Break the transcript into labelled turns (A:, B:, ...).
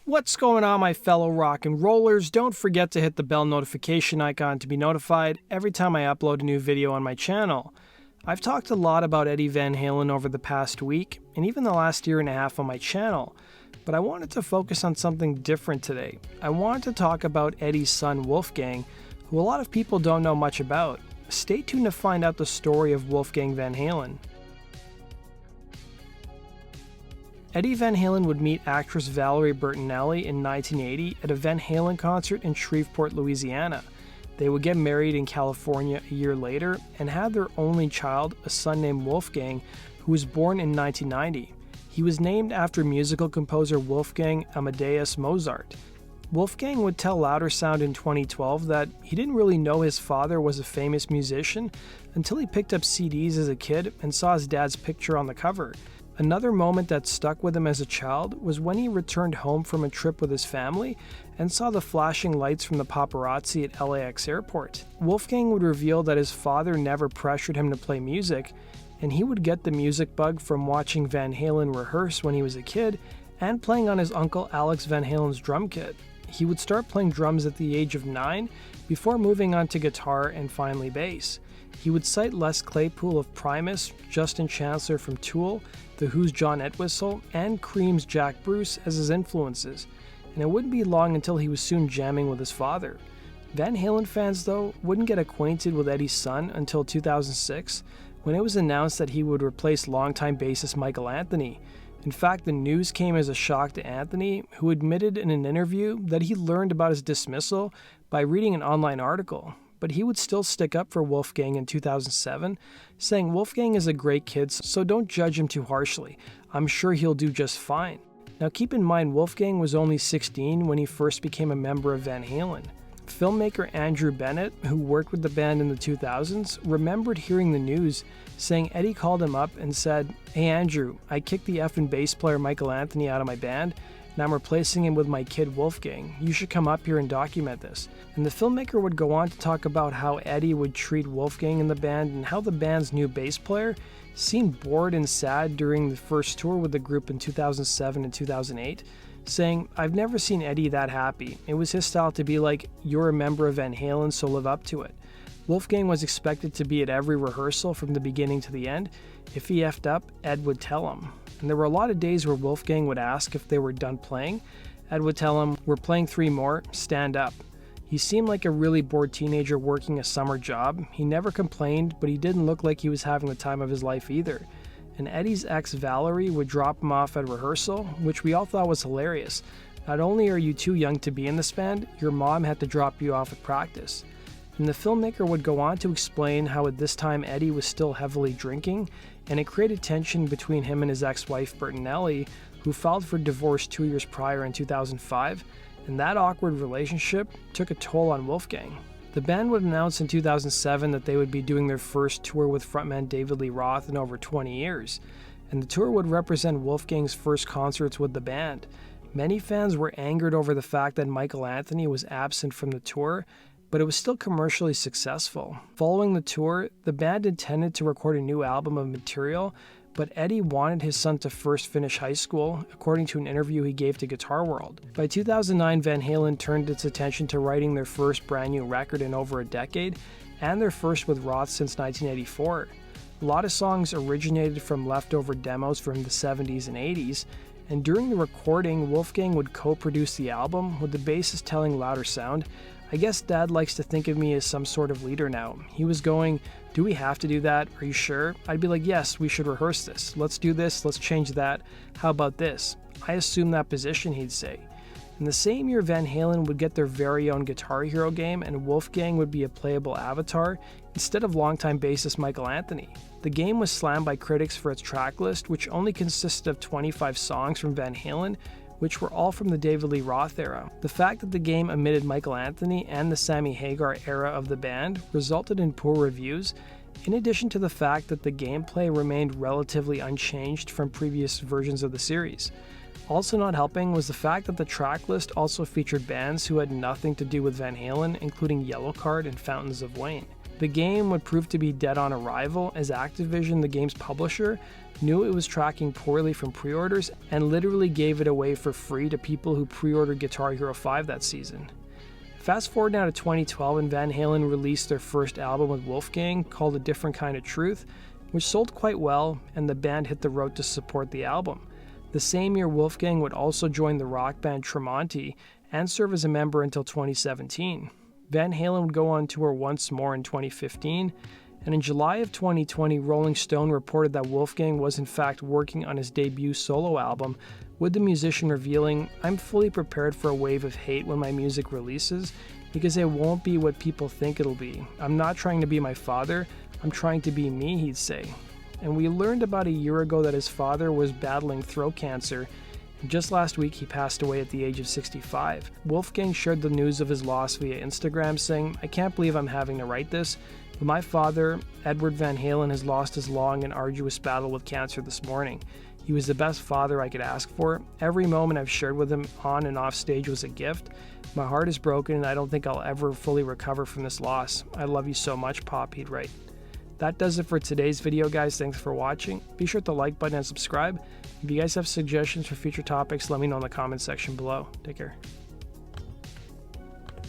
A: What's going on, my fellow rock and rollers? Don't forget to hit the bell notification icon to be notified every time I upload a new video on my channel. I've talked a lot about Eddie Van Halen over the past week, and even the last year and a half on my channel, but I wanted to focus on something different today. I wanted to talk about Eddie's son Wolfgang, who a lot of people don't know much about. Stay tuned to find out the story of Wolfgang Van Halen. Eddie Van Halen would meet actress Valerie Bertinelli in 1980 at a Van Halen concert in Shreveport, Louisiana. They would get married in California a year later and had their only child, a son named Wolfgang, who was born in 1990. He was named after musical composer Wolfgang Amadeus Mozart. Wolfgang would tell LouderSound in 2012 that he didn't really know his father was a famous musician until he picked up CDs as a kid and saw his dad's picture on the cover. Another moment that stuck with him as a child was when he returned home from a trip with his family and saw the flashing lights from the paparazzi at LAX airport. Wolfgang would reveal that his father never pressured him to play music, and he would get the music bug from watching Van Halen rehearse when he was a kid and playing on his uncle Alex Van Halen's drum kit. He would start playing drums at the age of 9 before moving on to guitar and finally bass. He would cite Les Claypool of Primus, Justin Chancellor from Tool, The Who's John Entwistle, and Cream's Jack Bruce as his influences, and it wouldn't be long until he was soon jamming with his father. Van Halen fans, though, wouldn't get acquainted with Eddie's son until 2006, when it was announced that he would replace longtime bassist Michael Anthony. In fact, the news came as a shock to Anthony, who admitted in an interview that he learned about his dismissal by reading an online article. But he would still stick up for Wolfgang in 2007, saying Wolfgang is a great kid, so don't judge him too harshly. I'm sure he'll do just fine. Now keep in mind, Wolfgang was only 16 when he first became a member of Van Halen. Filmmaker Andrew Bennett, who worked with the band in the 2000s, remembered hearing the news, saying Eddie called him up and said, "Hey Andrew, I kicked the effing bass player Michael Anthony out of my band, and I'm replacing him with my kid Wolfgang. You should come up here and document this." And the filmmaker would go on to talk about how Eddie would treat Wolfgang in the band and how the band's new bass player seemed bored and sad during the first tour with the group in 2007 and 2008, saying, "I've never seen Eddie that happy. It was his style to be like, you're a member of Van Halen, so live up to it." Wolfgang was expected to be at every rehearsal from the beginning to the end. If he effed up, Ed would tell him. And there were a lot of days where Wolfgang would ask if they were done playing. Ed would tell him, "We're playing 3 more, stand up." He seemed like a really bored teenager working a summer job. He never complained, but he didn't look like he was having the time of his life either. And Eddie's ex Valerie would drop him off at rehearsal, which we all thought was hilarious. Not only are you too young to be in this band, your mom had to drop you off at practice. And the filmmaker would go on to explain how at this time Eddie was still heavily drinking, and it created tension between him and his ex-wife Bertinelli, who filed for divorce 2 years prior in 2005, and that awkward relationship took a toll on Wolfgang. The band would announce in 2007 that they would be doing their first tour with frontman David Lee Roth in over 20 years, and the tour would represent Wolfgang's first concerts with the band. Many fans were angered over the fact that Michael Anthony was absent from the tour, but it was still commercially successful. Following the tour, the band intended to record a new album of material, but Eddie wanted his son to first finish high school, according to an interview he gave to Guitar World. By 2009, Van Halen turned its attention to writing their first brand new record in over a decade, and their first with Roth since 1984. A lot of songs originated from leftover demos from the 70s and 80s, and during the recording, Wolfgang would co-produce the album, with the bassist telling LouderSound, "I guess Dad likes to think of me as some sort of leader now." He was going, "Do we have to do that? Are you sure?" I'd be like, "Yes, we should rehearse this. Let's do this, let's change that. How about this?" I assume that position, he'd say. In the same year, Van Halen would get their very own Guitar Hero game, and Wolfgang would be a playable avatar instead of longtime bassist Michael Anthony. The game was slammed by critics for its track list, which only consisted of 25 songs from Van Halen, which were all from the David Lee Roth era. The fact that the game omitted Michael Anthony and the Sammy Hagar era of the band resulted in poor reviews, in addition to the fact that the gameplay remained relatively unchanged from previous versions of the series. Also not helping was the fact that the track list also featured bands who had nothing to do with Van Halen, including Yellowcard and Fountains of Wayne. The game would prove to be dead on arrival, as Activision, the game's publisher, knew it was tracking poorly from pre-orders and literally gave it away for free to people who pre-ordered Guitar Hero 5 that season. Fast forward now to 2012, and Van Halen released their first album with Wolfgang called A Different Kind of Truth, which sold quite well, and the band hit the road to support the album. The same year, Wolfgang would also join the rock band Tremonti and serve as a member until 2017. Van Halen would go on tour once more in 2015, and in July of 2020, Rolling Stone reported that Wolfgang was in fact working on his debut solo album, with the musician revealing, "I'm fully prepared for a wave of hate when my music releases, because it won't be what people think it'll be. I'm not trying to be my father, I'm trying to be me," he'd say. And we learned about a year ago that his father was battling throat cancer. Just last week, he passed away at the age of 65. Wolfgang shared the news of his loss via Instagram, saying, "I can't believe I'm having to write this, but my father, Edward Van Halen, has lost his long and arduous battle with cancer this morning. He was the best father I could ask for. Every moment I've shared with him on and off stage was a gift. My heart is broken, and I don't think I'll ever fully recover from this loss. I love you so much, Pop," he'd write. That does it for today's video, guys. Thanks for watching. Be sure to like button and subscribe. If you guys have suggestions for future topics, let me know in the comments section below. Take care.